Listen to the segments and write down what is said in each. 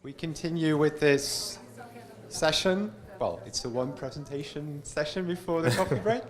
We continue with this session. Well, it's the one presentation session before the coffee break.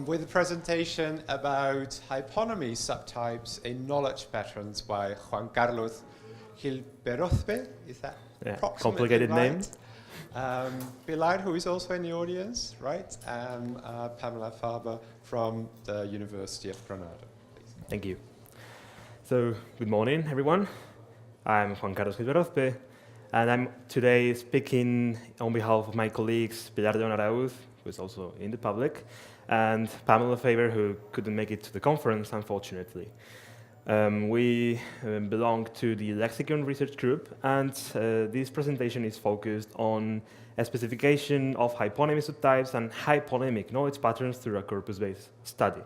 With a presentation about hyponymy subtypes in knowledge patterns by Juan Carlos Gil Berrozpe. Is that approximately complicated right? name. Pilar, who is also in the audience, right? And Pamela Faber from the University of Granada. Please. Thank you. So, good morning, everyone. I'm Juan Carlos Gil Berrozpe, and I'm today speaking on behalf of my colleagues Pilar León-Araúz, who is also in the public, and Pamela Faber, who couldn't make it to the conference, unfortunately. We belong to the Lexicon research group, and this presentation is focused on a specification of hyponymy subtypes and hyponymic knowledge patterns through a corpus-based study.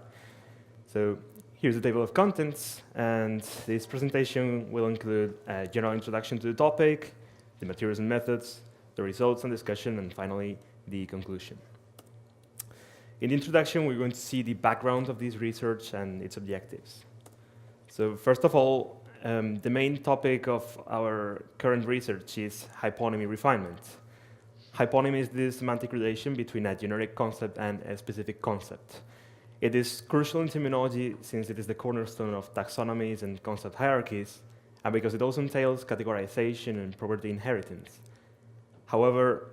So here's the table of contents, and this presentation will include a general introduction to the topic, the materials and methods, the results and discussion, and finally, the conclusion. In the introduction, we're going to see the background of this research and its objectives. So first of all, the main topic of our current research is hyponymy refinement. Hyponymy is the semantic relation between a generic concept and a specific concept. It is crucial in terminology since it is the cornerstone of taxonomies and concept hierarchies, and because it also entails categorization and property inheritance. However,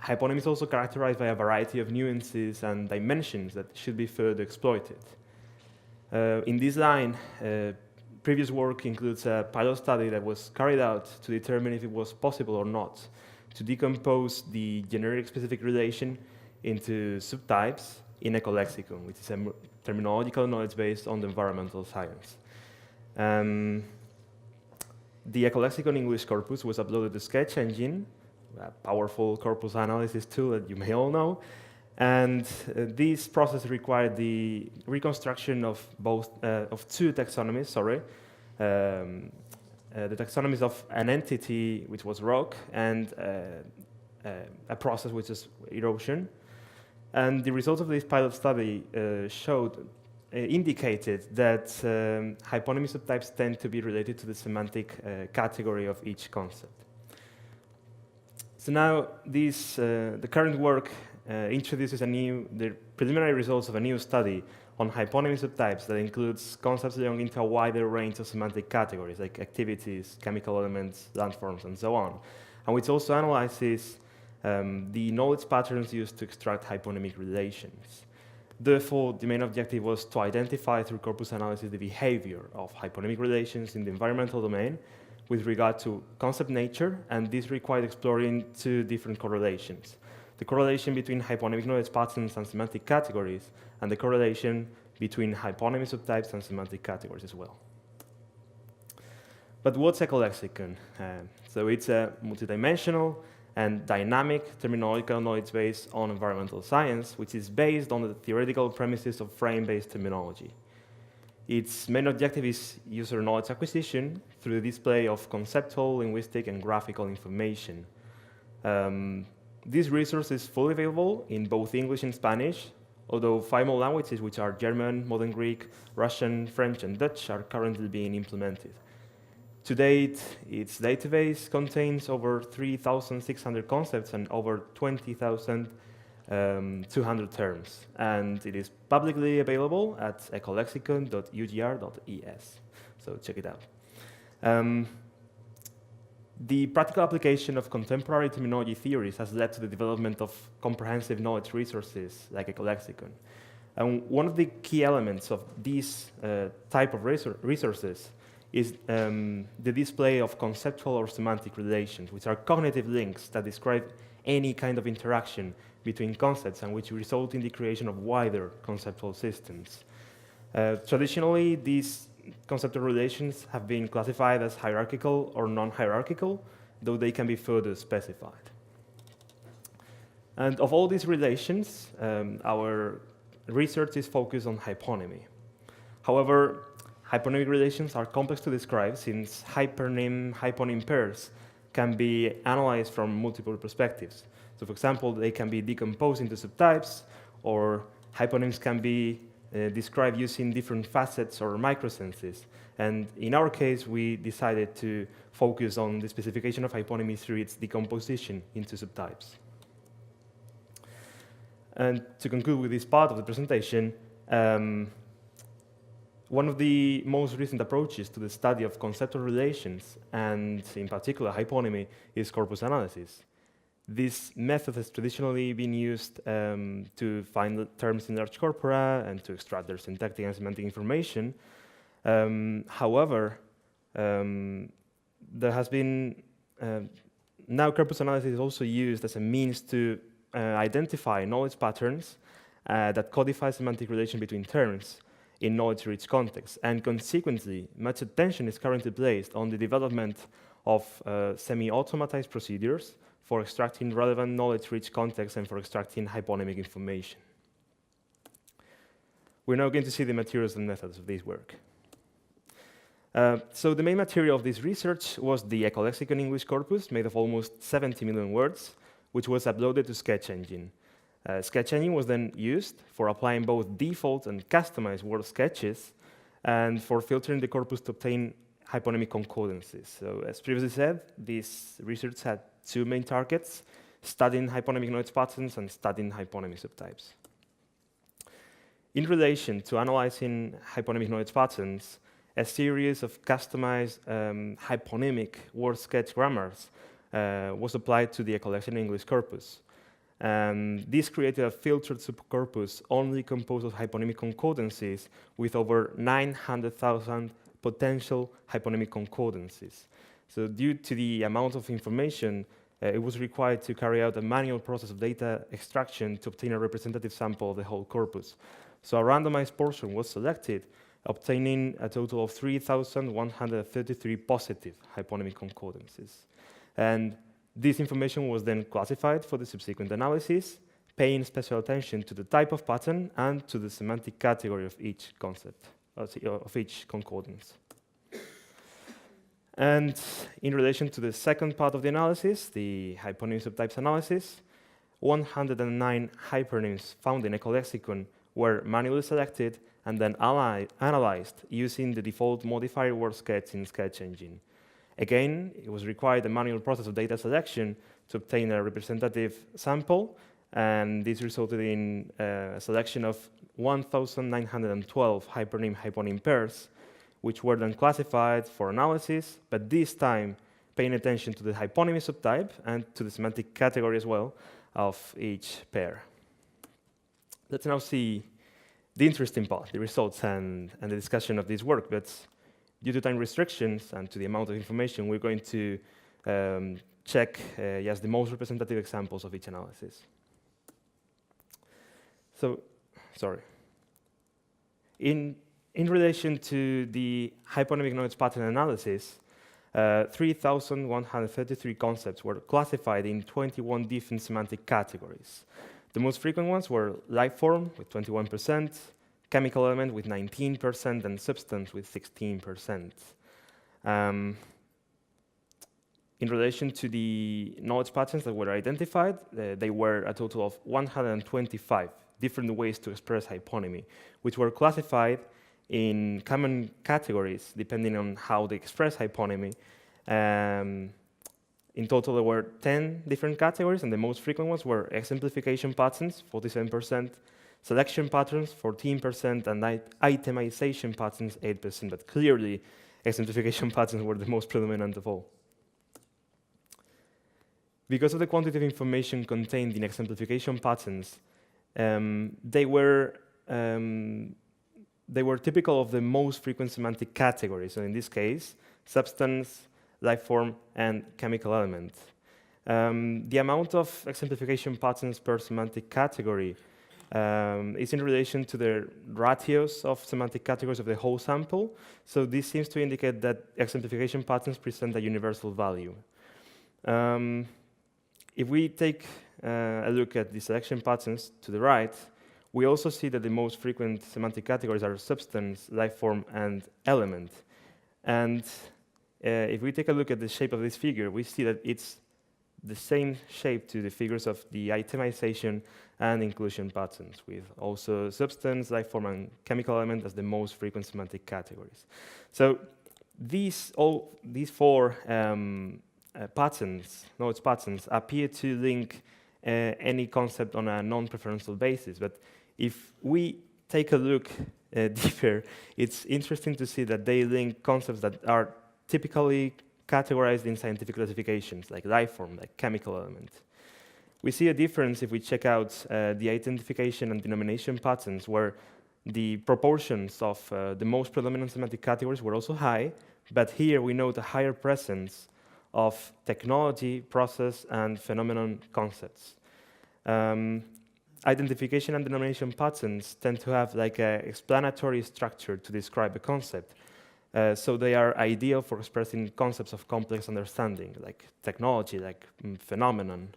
hyponymy is also characterized by a variety of nuances and dimensions that should be further exploited. In this line, previous work includes a pilot study that was carried out to determine if it was possible or not to decompose the generic-specific relation into subtypes in ecolexicon, which is a terminological knowledge based on the environmental science. The ecolexicon English corpus was uploaded to Sketch Engine, a powerful corpus analysis tool that you may all know, and this process required the reconstruction of two taxonomies. The taxonomies of an entity, which was rock, and a process which is erosion. And the results of this pilot study indicated that hyponymy subtypes tend to be related to the semantic category of each concept. So now the current work introduces the preliminary results of a new study on hyponymy subtypes that includes concepts belonging to a wider range of semantic categories like activities, chemical elements, landforms, and so on, and which also analyzes the knowledge patterns used to extract hyponymic relations. Therefore, the main objective was to identify through corpus analysis the behavior of hyponymic relations in the environmental domain with regard to concept nature, and this required exploring two different correlations: the correlation between hyponymic knowledge patterns and semantic categories, and the correlation between hyponymy subtypes and semantic categories as well. But what's ecolexicon? So it's a multidimensional and dynamic terminological knowledge base on environmental science, which is based on the theoretical premises of frame-based terminology. Its main objective is user knowledge acquisition through the display of conceptual, linguistic, and graphical information. This resource is fully available in both English and Spanish, although 5 more languages, which are German, Modern Greek, Russian, French, and Dutch, are currently being implemented. To date, its database contains over 3,600 concepts and over 20,200 terms, and it is publicly available at ecolexicon.ugr.es, so check it out. The practical application of contemporary terminology theories has led to the development of comprehensive knowledge resources like ecolexicon. And one of the key elements of these type of resources is the display of conceptual or semantic relations, which are cognitive links that describe any kind of interaction between concepts and which result in the creation of wider conceptual systems. Traditionally, these conceptual relations have been classified as hierarchical or non-hierarchical, though they can be further specified. And of all these relations, our research is focused on hyponymy. However, hyponymic relations are complex to describe since hyponym pairs can be analyzed from multiple perspectives. So for example, they can be decomposed into subtypes, or hyponyms can be described using different facets or microsenses. And in our case, we decided to focus on the specification of hyponymy through its decomposition into subtypes. And to conclude with this part of the presentation, one of the most recent approaches to the study of conceptual relations, and in particular hyponymy, is corpus analysis. This method has traditionally been used to find terms in large corpora and to extract their syntactic and semantic information. However, there has been now corpus analysis is also used as a means to identify knowledge patterns that codify semantic relation between terms in knowledge-rich contexts, and consequently, much attention is currently placed on the development of semi-automatized procedures for extracting relevant knowledge-rich contexts and for extracting hyponymic information. We're now going to see the materials and methods of this work. So the main material of this research was the Ecolexicon English corpus, made of almost 70 million words, which was uploaded to Sketch Engine. Sketch Engine was then used for applying both default and customized word sketches and for filtering the corpus to obtain hyponymic concordances. So as previously said, this research had two main targets: studying hyponymic knowledge patterns and studying hyponymic subtypes. In relation to analyzing hyponymic knowledge patterns, a series of customized hyponymic word sketch grammars was applied to the Ecolexicon English corpus. This created a filtered subcorpus only composed of hyponymic concordances with over 900,000 potential hyponymic concordances. So due to the amount of information, it was required to carry out a manual process of data extraction to obtain a representative sample of the whole corpus. So a randomized portion was selected, obtaining a total of 3,133 positive hyponymic concordances. And this information was then classified for the subsequent analysis, paying special attention to the type of pattern and to the semantic category of each concept, of each concordance. And in relation to the second part of the analysis, the hyponymy subtypes analysis, 109 hypernyms found in Ecolexicon were manually selected and then analyzed using the default modifier word sketch in Sketch Engine. Again, it was required a manual process of data selection to obtain a representative sample, and this resulted in a selection of 1,912 hypernym-hyponym pairs, which were then classified for analysis, but this time paying attention to the hyponymy subtype and to the semantic category as well of each pair. Let's now see the interesting part, the results and the discussion of this work. But due to time restrictions and to the amount of information, we're going to check just the most representative examples of each analysis. So, sorry. In relation to the hyponymic knowledge pattern analysis, 3,133 concepts were classified in 21 different semantic categories. The most frequent ones were life form with 21%, chemical element with 19%, and substance with 16%. In relation to the knowledge patterns that were identified, they were a total of 125 different ways to express hyponymy, which were classified in common categories depending on how they express hyponymy. In total, there were 10 different categories, and the most frequent ones were exemplification patterns, 47%, selection patterns, 14%, and itemization patterns, 8%. But clearly, exemplification patterns were the most predominant of all. Because of the quantity of information contained in exemplification patterns, they were typical of the most frequent semantic categories. So in this case, substance, life form, and chemical element. The amount of exemplification patterns per semantic category is in relation to the ratios of semantic categories of the whole sample. So this seems to indicate that exemplification patterns present a universal value. If we take a look at the selection patterns to the right, we also see that the most frequent semantic categories are substance, life form, and element. And if we take a look at the shape of this figure, we see that it's the same shape to the figures of the itemization and inclusion patterns, with also substance, life form, and chemical element as the most frequent semantic categories. So these four knowledge patterns appear to link any concept on a non-preferential basis. But if we take a look deeper, it's interesting to see that they link concepts that are typically categorized in scientific classifications, like life form, like chemical element. We see a difference if we check out the identification and denomination patterns, where the proportions of the most predominant semantic categories were also high, but here we note a higher presence of technology, process, and phenomenon concepts. Identification and denomination patterns tend to have like an explanatory structure to describe a concept. So they are ideal for expressing concepts of complex understanding, like technology, like phenomenon.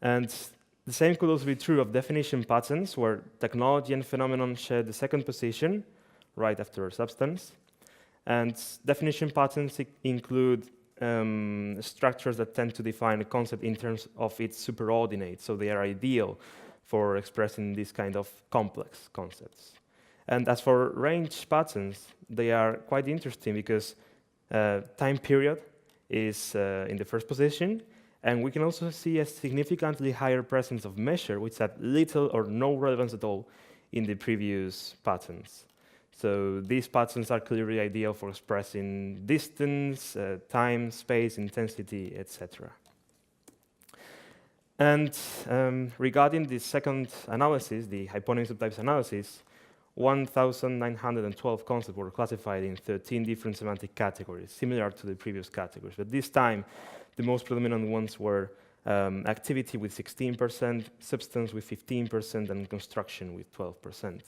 And the same could also be true of definition patterns, where technology and phenomenon share the second position, right after substance. And definition patterns include structures that tend to define a concept in terms of its superordinate, so they are ideal for expressing this kind of complex concepts. And as for range patterns, they are quite interesting because time period is in the first position, and we can also see a significantly higher presence of measure, which had little or no relevance at all in the previous patterns. So these patterns are clearly ideal for expressing distance, time, space, intensity, etc. And regarding the second analysis, the hyponymy subtypes analysis, 1,912 concepts were classified in 13 different semantic categories, similar to the previous categories. But this time, the most predominant ones were activity with 16%, substance with 15%, and construction with 12%.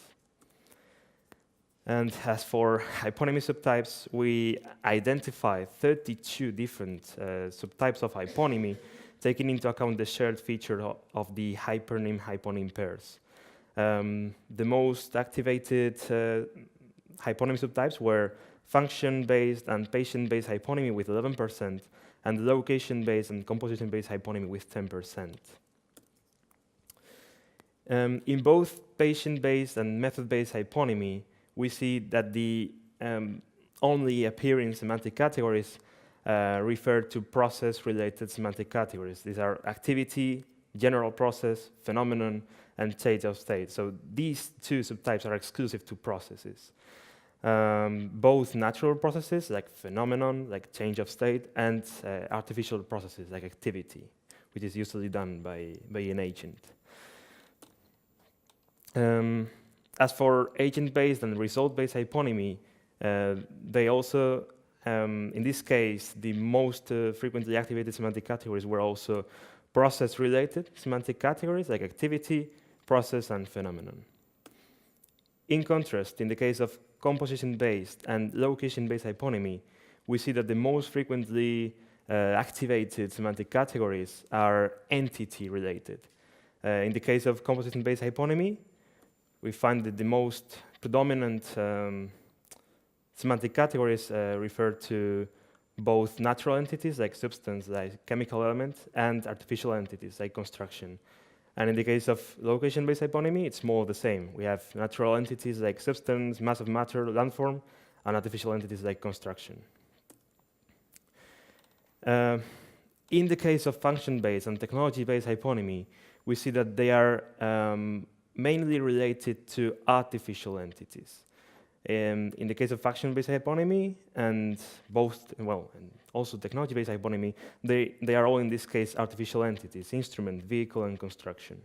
And as for hyponymy subtypes, we identified 32 different subtypes of hyponymy, taking into account the shared feature of the hypernym-hyponym pairs. The most activated hyponymy subtypes were function-based and patient-based hyponymy with 11%, and location-based and composition-based hyponymy with 10%. In both patient-based and method-based hyponymy, we see that the only appearing semantic categories refer to process-related semantic categories. These are activity, general process, phenomenon, and change of state. So these two subtypes are exclusive to processes. Both natural processes, like phenomenon, like change of state, and artificial processes, like activity, which is usually done by an agent. As for agent-based and result-based hyponymy, they also, in this case, the most frequently activated semantic categories were also process-related semantic categories, like activity, process, and phenomenon. In contrast, in the case of composition-based and location-based hyponymy, we see that the most frequently activated semantic categories are entity-related. In the case of composition-based hyponymy, we find that the most predominant semantic categories refer to both natural entities, like substance, like chemical element, and artificial entities, like construction. And in the case of location-based hyponymy, it's more the same. We have natural entities like substance, mass of matter, landform, and artificial entities like construction. In the case of function-based and technology-based hyponymy, we see that they are mainly related to artificial entities. In the case of function-based hyponymy and also technology-based hyponymy, they are all in this case artificial entities: instrument, vehicle, and construction.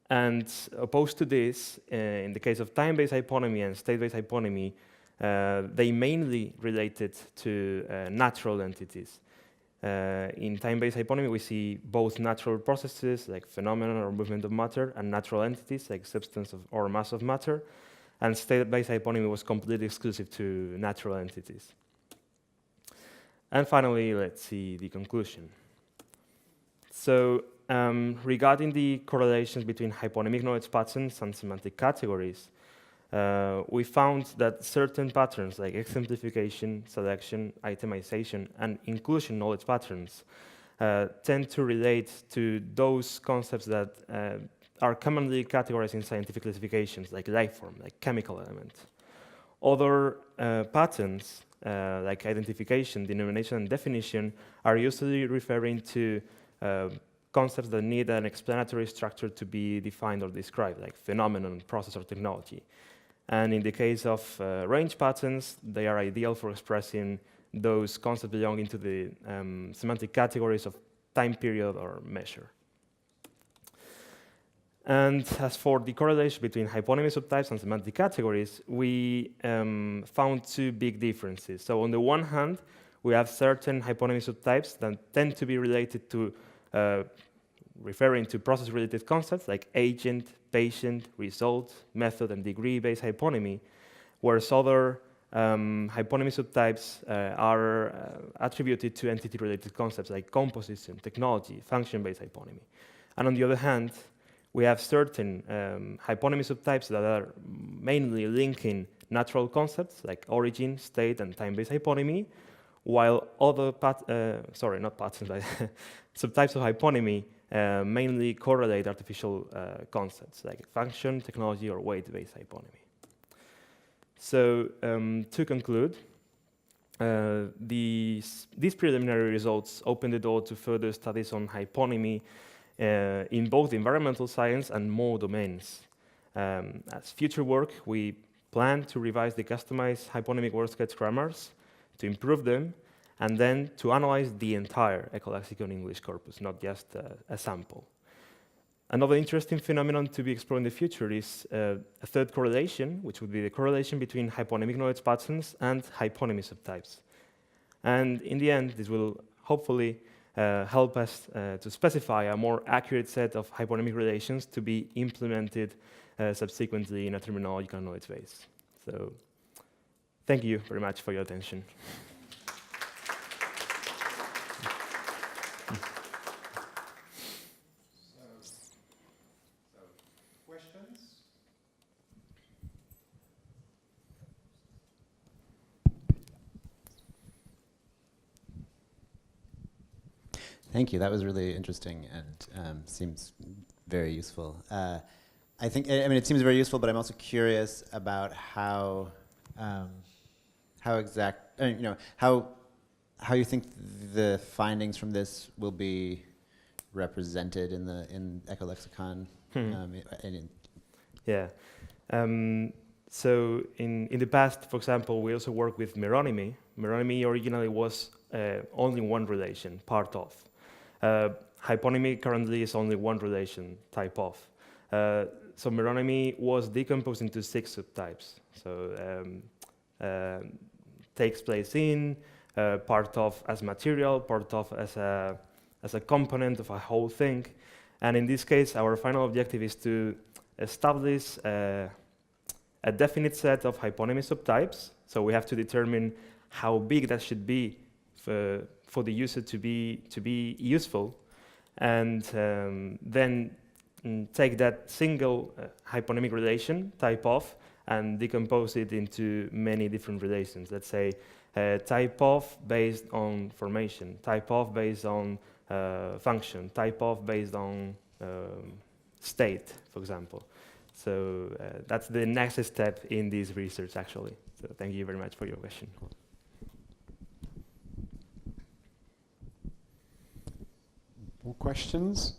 And opposed to this, in the case of time-based hyponymy and state-based hyponymy, they mainly related to natural entities. In time-based hyponymy, we see both natural processes like phenomenon or movement of matter, and natural entities like substance or mass of matter. And state-based hyponymy was completely exclusive to natural entities. And finally, let's see the conclusion. So regarding the correlations between hyponymic knowledge patterns and semantic categories, we found that certain patterns like exemplification, selection, itemization, and inclusion knowledge patterns tend to relate to those concepts that are commonly categorized in scientific classifications, like life form, like chemical element. Other patterns, like identification, denomination, and definition, are usually referring to concepts that need an explanatory structure to be defined or described, like phenomenon, process, or technology. And in the case of range patterns, they are ideal for expressing those concepts belonging to the semantic categories of time period or measure. And as for the correlation between hyponymy subtypes and semantic categories, we found two big differences. So on the one hand, we have certain hyponymy subtypes that tend to be related to referring to process-related concepts like agent, patient, result, method, and degree-based hyponymy, whereas other hyponymy subtypes are attributed to entity-related concepts like composition, technology, function-based hyponymy. And on the other hand, we have certain hyponymy subtypes that are mainly linking natural concepts like origin, state, and time-based hyponymy, while other subtypes of hyponymy mainly correlate artificial concepts like function, technology, or weight-based hyponymy. So to conclude, these preliminary results open the door to further studies on hyponymy in both environmental science and more domains. As future work, we plan to revise the customized hyponymic word sketch grammars, to improve them, and then to analyze the entire ecolexicon English corpus, not just a sample. Another interesting phenomenon to be explored in the future is a third correlation, which would be the correlation between hyponymic knowledge patterns and hyponymy subtypes. And in the end, this will hopefully help us to specify a more accurate set of hyponymic relations to be implemented subsequently in a terminological knowledge base. So thank you very much for your attention. Questions? Thank you. That was really interesting and seems very useful. I think, I mean, it seems very useful, but I'm also curious about how you think the findings from this will be represented in ecolexicon. Yeah. So in the past, for example, we also worked with meronymy. Meronymy originally was only one relation, part of. Hyponymy currently is only one relation, type of. So meronymy was decomposed into 6 subtypes. So takes place in, part of as material, part of as a component of a whole thing. And in this case, our final objective is to establish a definite set of hyponymy subtypes. So we have to determine how big that should be for the user to be useful, and then take that single hyponymic relation, type of, and decompose it into many different relations. Let's say type of based on formation, type of based on function, type of based on state, for example. So that's the next step in this research, actually. So thank you very much for your question. More questions?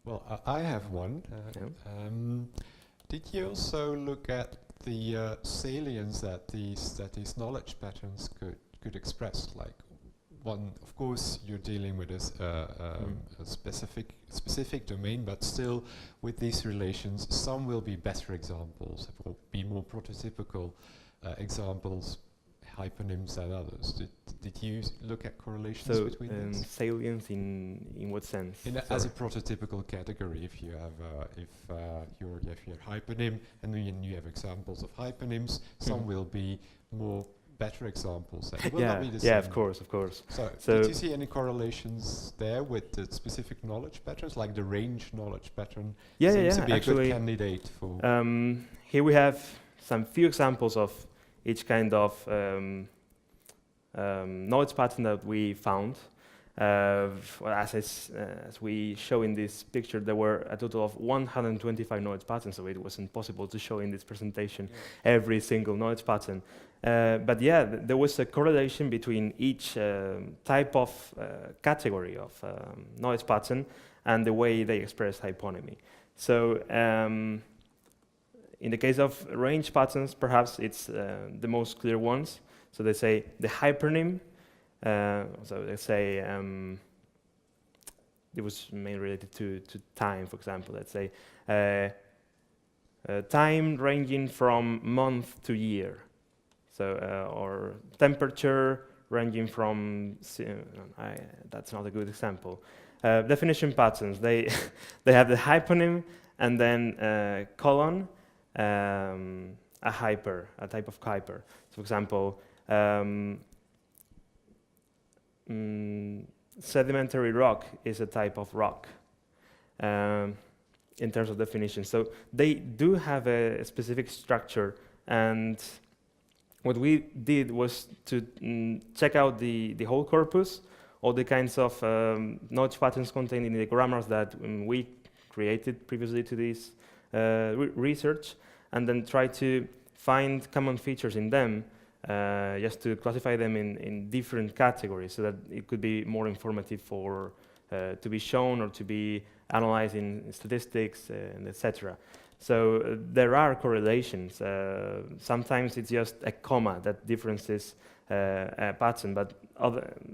Well, I have one. Did you also look at the salience that these knowledge patterns could express? Like, one, of course, you're dealing with a specific domain, but still, with these relations, some will be better examples, will be more prototypical examples, hyponyms than others. Did you look at correlations between them? Salience in what sense? As a prototypical category, if you have your hyponym and then you have examples of hyponyms, some will be more better examples. It will not be the yeah, same. of course. So So- did you see any correlations there with the specific knowledge patterns, like the range knowledge pattern? Seems to be a good Actually, candidate for. here we have some few examples of each kind of knowledge pattern that we found. Well, as we show in this picture, there were a total of 125 knowledge patterns, so it was impossible to show in this presentation every single knowledge pattern. But yeah, there was a correlation between each type of category of knowledge pattern and the way they express hyponymy. So in the case of range patterns, perhaps it's the most clear ones. So they say the hypernym. So they say it was mainly related to time, for example. Let's say time ranging from month to year. So or temperature ranging from. That's not a good example. Definition patterns. They they have the hyponym and then colon a type of hyper. So, for example. Sedimentary rock is a type of rock in terms of definition. So they do have a specific structure, and what we did was to check out the whole corpus, all the kinds of knowledge patterns contained in the grammars that we created previously to this research, and then try to find common features in them, just to classify them in different categories so that it could be more informative for to be shown or to be analyzed in statistics and etc. So there are correlations. Sometimes it's just a comma that differences a pattern, but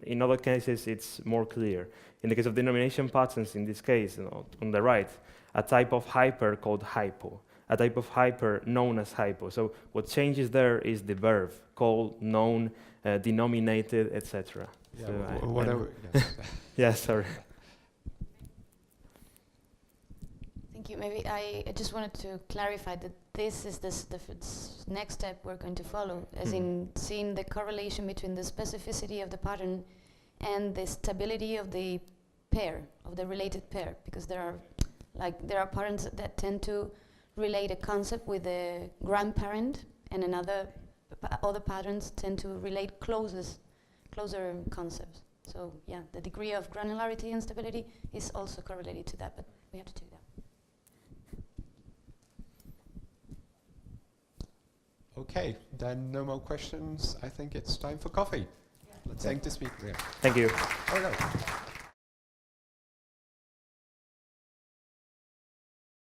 in other cases it's more clear. In the case of denomination patterns, in this case, on the right, a type of hyper called hypo. A type of hyper known as hypo. So what changes there is the verb, called, known, denominated, etc. Yeah, So whatever. Yes. yeah, sorry. Thank you. Maybe I just wanted to clarify that this is the next step we're going to follow, as in seeing the correlation between the specificity of the pattern and the stability of the pair, of the related pair, because there are patterns that tend to relate a concept with a grandparent, and other patterns tend to relate closer concepts. So yeah, the degree of granularity and stability is also correlated to that, but we have to check that. Okay, then no more questions. I think it's time for coffee. Let's thank the speaker. Thank you. Oh, no.